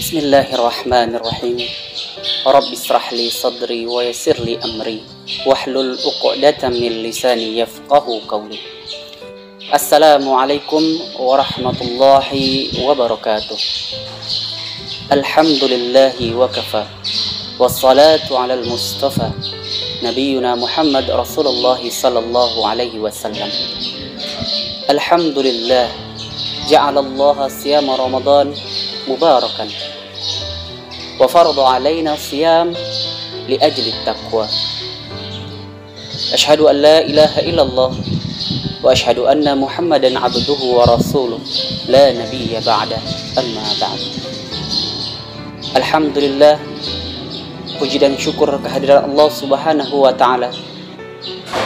Bismillahirrahmanirrahim. Rabbi israh li sadri wa yassir li amri wahlul 'uqdatam min lisani yafqahu qawli. Assalamualaikum warahmatullahi wabarakatuh. Alhamdulillahi wa kafa. Wassalatu 'alal mustafa nabiyuna Muhammad Rasulullah sallallahu alaihi wasallam. Alhamdulillah ja'alallaha siyama Ramadan mubarakan wa farada alaina siyam li ajli taqwa. Ashhadu an la ilaha illallah wa ashhadu anna Muhammadan abduhu wa rasuluh la nabiyya ba'da, amma ba'd. Alhamdulillah, puji dan syukur kehadiran Allah Subhanahu wa taala,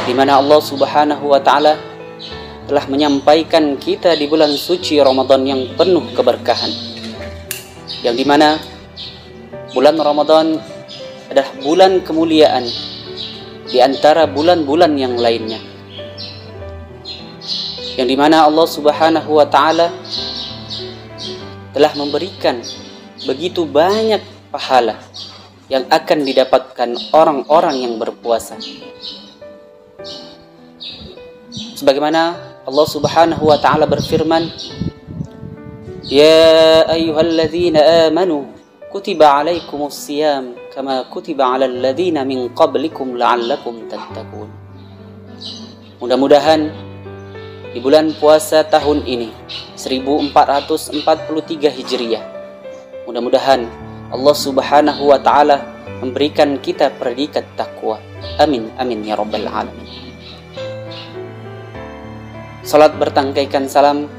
di mana Allah Subhanahu wa taala telah menyampaikan kita di bulan suci Ramadan yang penuh keberkahan, yang dimana bulan Ramadan adalah bulan kemuliaan di antara bulan-bulan yang lainnya, yang dimana Allah Subhanahu wa ta'ala telah memberikan begitu banyak pahala yang akan didapatkan orang-orang yang berpuasa. Sebagaimana Allah Subhanahu wa ta'ala berfirman, Ya ayyuhalladzina amanu kutiba alaikumus siyam kama kutiba alal ladzina min qablikum la'allakum tattaqun. Mudah-mudahan di bulan puasa tahun ini 1443 Hijriah, mudah-mudahan Allah Subhanahu wa taala memberikan kita predikat takwa. Amin amin ya rabbal alamin. Salat bertangkaikan salam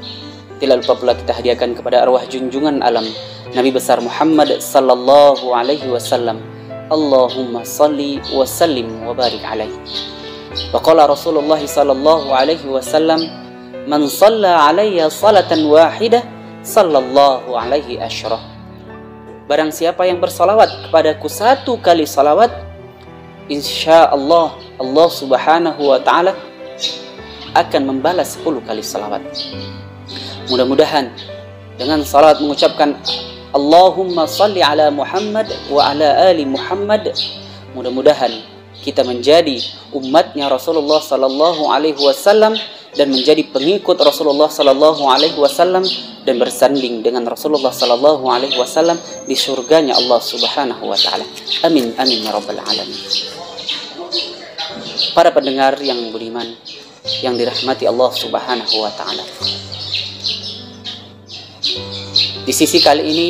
tidak lupa pula kita hadiahkan kepada arwah junjungan alam Nabi besar Muhammad sallallahu alaihi wasallam. Allahumma salli wa sallim wa barik alaihi. Wa qala Rasulullah sallallahu alaihi wasallam, man shalla alayya salatan wahidah sallallahu alaihi asyrah. Barang siapa yang bersalawat kepadaku satu kali salawat, insyaallah Allah Subhanahu wa taala akan membalas 10 kali salawat. Mudah-mudahan dengan salat mengucapkan Allahumma salli ala Muhammad wa ala ali Muhammad, mudah-mudahan kita menjadi umatnya Rasulullah sallallahu alaihi wasallam dan menjadi pengikut Rasulullah sallallahu alaihi wasallam dan bersanding dengan Rasulullah sallallahu alaihi wasallam di surganya Allah Subhanahu wa taala. Amin amin ya rabbal alamin. Para pendengar yang budiman yang dirahmati Allah Subhanahu wa taala, di sisi kali ini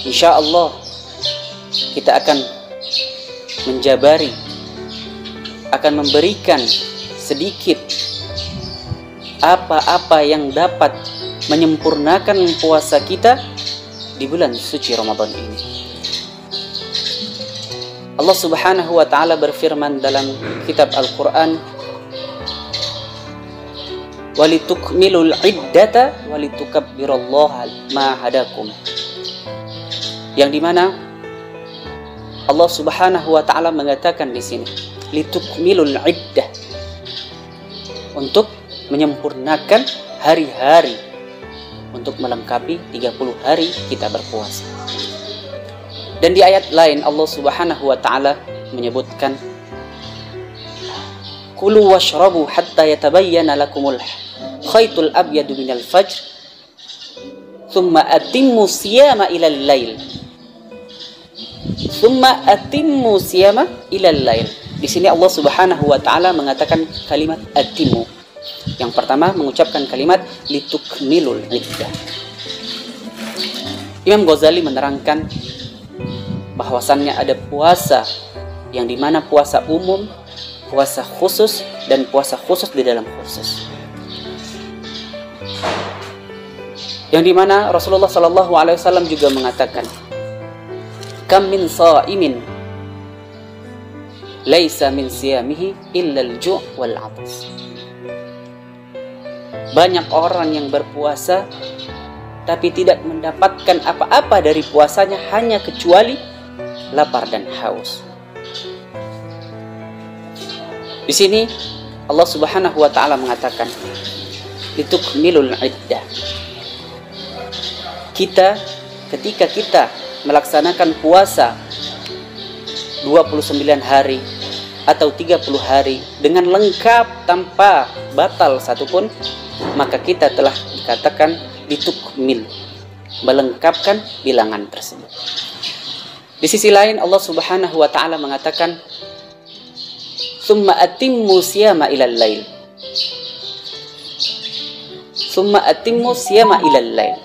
insya Allah kita akan menjabari, akan memberikan sedikit apa-apa yang dapat menyempurnakan puasa kita di bulan suci Ramadan ini. Allah Subhanahu wa taala berfirman dalam kitab Al-Qur'an, walitukmilul iddata walitukabbirallaha ma hadakum, yang dimana Allah Subhanahu wa taala mengatakan di sini litukmilul iddah, untuk menyempurnakan hari-hari, untuk melengkapi 30 hari kita berpuasa. Dan di ayat lain Allah Subhanahu wa taala menyebutkan kulu washrabu hatta yatabayyana lakumul khaytul abyadu minal fajr thumma atimmu siyama ilal lail. Thumma atimmu siyama ilal lail. Di sini Allah Subhanahu wa taala mengatakan kalimat atimmu. Yang pertama mengucapkan kalimat litukmilul iddah. Imam Ghazali menerangkan bahwasannya ada puasa yang dimana puasa umum, puasa khusus, dan puasa khusus di dalam khusus, yang dimana Rasulullah sallallahu alaihi wasallam juga mengatakan, kam min shaimin laisa min siyamihi illa al-ju' wal 'atas. Banyak orang yang berpuasa tapi tidak mendapatkan apa-apa dari puasanya, hanya kecuali lapar dan haus. Di sini Allah Subhanahu wa taala mengatakan litukmilul iddah. Kita ketika kita melaksanakan puasa 29 hari atau 30 hari dengan lengkap tanpa batal satupun, maka kita telah dikatakan ditukmil, melengkapkan bilangan tersebut. Di sisi lain Allah Subhanahu wa taala mengatakan, "Tsumma atimmu siyama ilal lail." "Tsumma atimmu siyama ilal lail."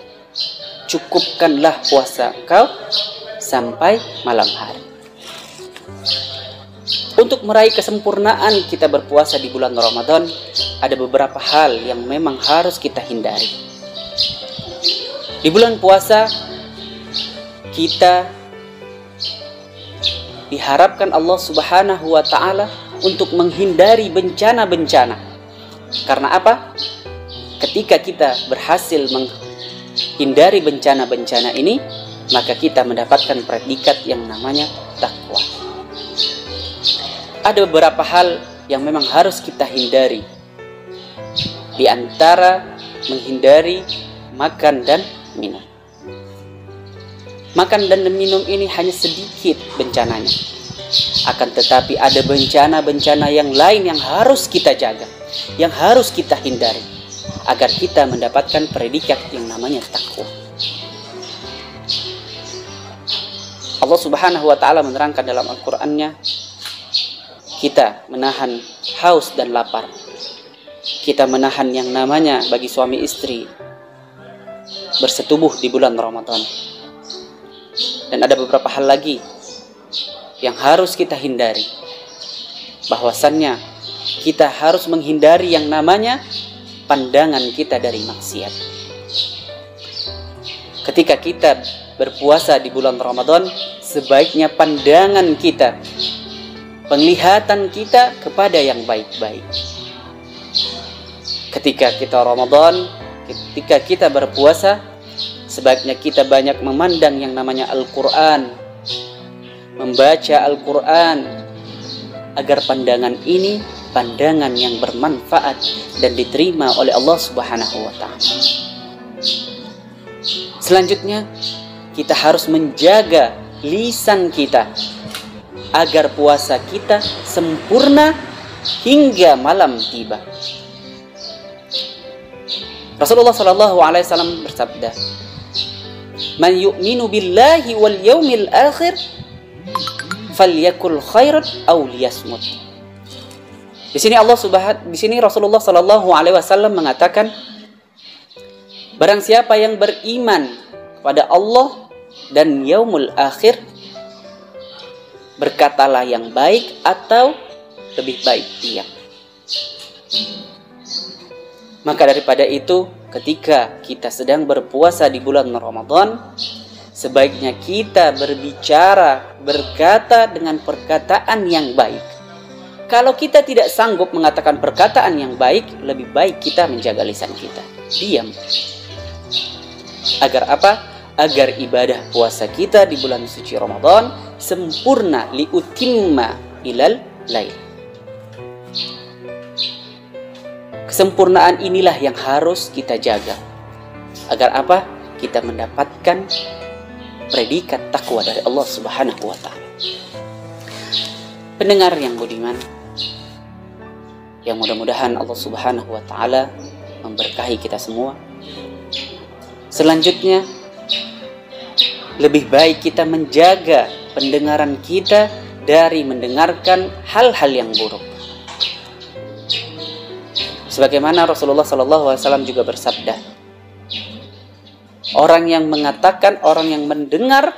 Cukupkanlah puasa kau sampai malam hari. Untuk meraih kesempurnaan kita berpuasa di bulan Ramadan, ada beberapa hal yang memang harus kita hindari. Di bulan puasa, kita diharapkan Allah Subhanahu wa ta'ala untuk menghindari bencana-bencana. Karena apa? Ketika kita berhasil menghindari bencana-bencana ini, maka kita mendapatkan predikat yang namanya takwa. Ada beberapa hal yang memang harus kita hindari. Di antara menghindari makan dan minum. Makan dan minum ini hanya sedikit bencananya. Akan tetapi ada bencana-bencana yang lain yang harus kita jaga, yang harus kita hindari, agar kita mendapatkan predikat yang namanya takwa. Allah Subhanahu wa ta'ala menerangkan dalam Al-Qur'annya, kita menahan haus dan lapar. Kita menahan yang namanya bagi suami istri bersetubuh di bulan Ramadan. Dan ada beberapa hal lagi yang harus kita hindari. Bahwasannya kita harus menghindari yang namanya pandangan kita dari maksiat. Ketika kita berpuasa di bulan Ramadan, sebaiknya pandangan kita, penglihatan kita kepada yang baik-baik. Ketika kita Ramadan, ketika kita berpuasa, sebaiknya kita banyak memandang yang namanya Al-Quran, membaca Al-Quran, agar pandangan ini pandangan yang bermanfaat dan diterima oleh Allah Subhanahu wa ta'ala. Selanjutnya, kita harus menjaga lisan kita agar puasa kita sempurna hingga malam tiba. Rasulullah sallallahu alaihi wasallam bersabda, "Man yu'minu billahi wal yaumil akhir falyakul khairan aw liyasmut." Di sini Rasulullah sallallahu alaihi wasallam mengatakan, barang siapa yang beriman kepada Allah dan yaumul akhir, berkatalah yang baik atau lebih baik diam. Maka daripada itu, ketika kita sedang berpuasa di bulan Ramadan, sebaiknya kita berkata dengan perkataan yang baik. Kalau kita tidak sanggup mengatakan perkataan yang baik, lebih baik kita menjaga lisan kita, diam. Agar apa? Agar ibadah puasa kita di bulan suci Ramadan sempurna, liutimma ilal lail. Kesempurnaan inilah yang harus kita jaga. Agar apa? Kita mendapatkan predikat takwa dari Allah Subhanahu wa ta'ala. Pendengar yang budiman, yang mudah-mudahan Allah Subhanahu wa ta'ala memberkahi kita semua. Selanjutnya, lebih baik kita menjaga pendengaran kita dari mendengarkan hal-hal yang buruk. Sebagaimana Rasulullah SAW juga bersabda, orang yang mengatakan, orang yang mendengar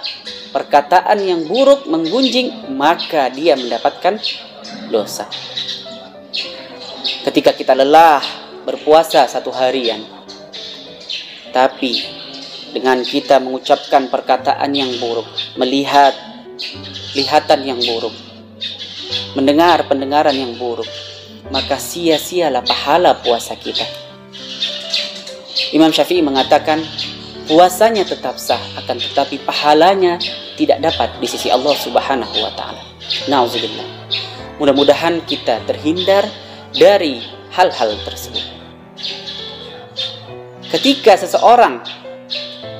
perkataan yang buruk menggunjing, maka dia mendapatkan dosa. Ketika kita lelah berpuasa satu harian, tapi dengan kita mengucapkan perkataan yang buruk, melihat lihatan yang buruk, mendengar pendengaran yang buruk, maka sia-sialah pahala puasa kita. Imam Syafi'i mengatakan, puasanya tetap sah, akan tetapi pahalanya tidak dapat di sisi Allah Subhanahu wa ta'ala. Na'udzubillah. Mudah-mudahan kita terhindar dari hal-hal tersebut. Ketika seseorang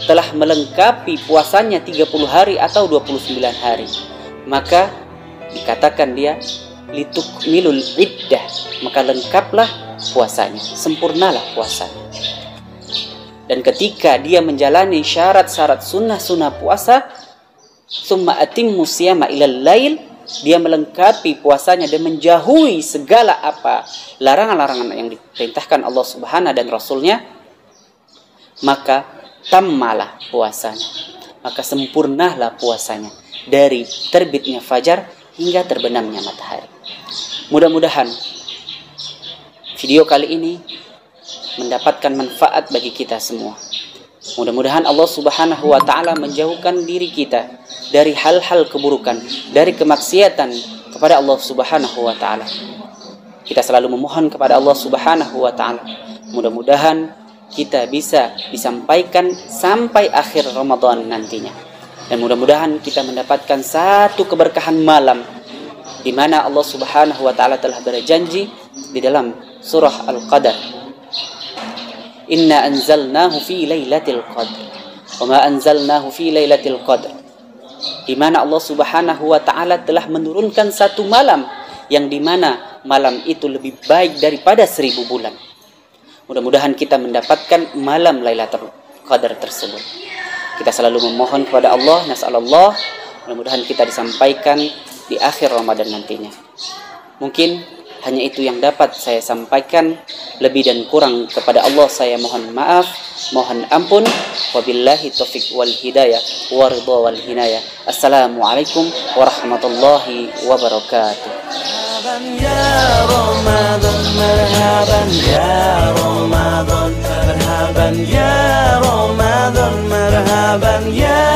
telah melengkapi puasanya 30 hari atau 29 hari, maka dikatakan dia litukmilul iddah, maka lengkaplah puasanya, sempurnalah puasanya. Dan ketika dia menjalani syarat-syarat sunnah-sunnah puasa, summa atimmu siyama ilal lail, dia melengkapi puasanya dan menjauhi segala apa larangan-larangan yang diperintahkan Allah Subhanahu dan Rasulnya, maka tammalah puasanya, maka sempurnalah puasanya dari terbitnya fajar hingga terbenamnya matahari. Mudah-mudahan video kali ini mendapatkan manfaat bagi kita semua. Mudah-mudahan Allah Subhanahu wa taala menjauhkan diri kita dari hal-hal keburukan, dari kemaksiatan kepada Allah Subhanahu wa taala. Kita selalu memohon kepada Allah Subhanahu wa taala, mudah-mudahan kita bisa disampaikan sampai akhir Ramadan nantinya. Dan mudah-mudahan kita mendapatkan satu keberkahan malam di mana Allah Subhanahu wa taala telah berjanji di dalam surah Al-Qadar, Inna anzalnahu fi lailatul qadr wa ma anzalnahu fi lailatul qadr, di mana Allah Subhanahu wa taala telah menurunkan satu malam yang di mana malam itu lebih baik daripada 1000 bulan. Mudah-mudahan kita mendapatkan malam Lailatul Qadar tersebut. Kita selalu memohon kepada Allah, nas'alullah, mudah-mudahan kita disampaikan di akhir Ramadan nantinya. Mungkin hanya itu yang dapat saya sampaikan. Lebih dan kurang kepada Allah saya mohon maaf, mohon ampun. Wabillahi taufiq wal hidayah wa ridha wal hinayah. Assalamualaikum warahmatullahi wabarakatuh. يا رمضان مرحبا يا رمضان مرحبا يا رمضان مرحبا يا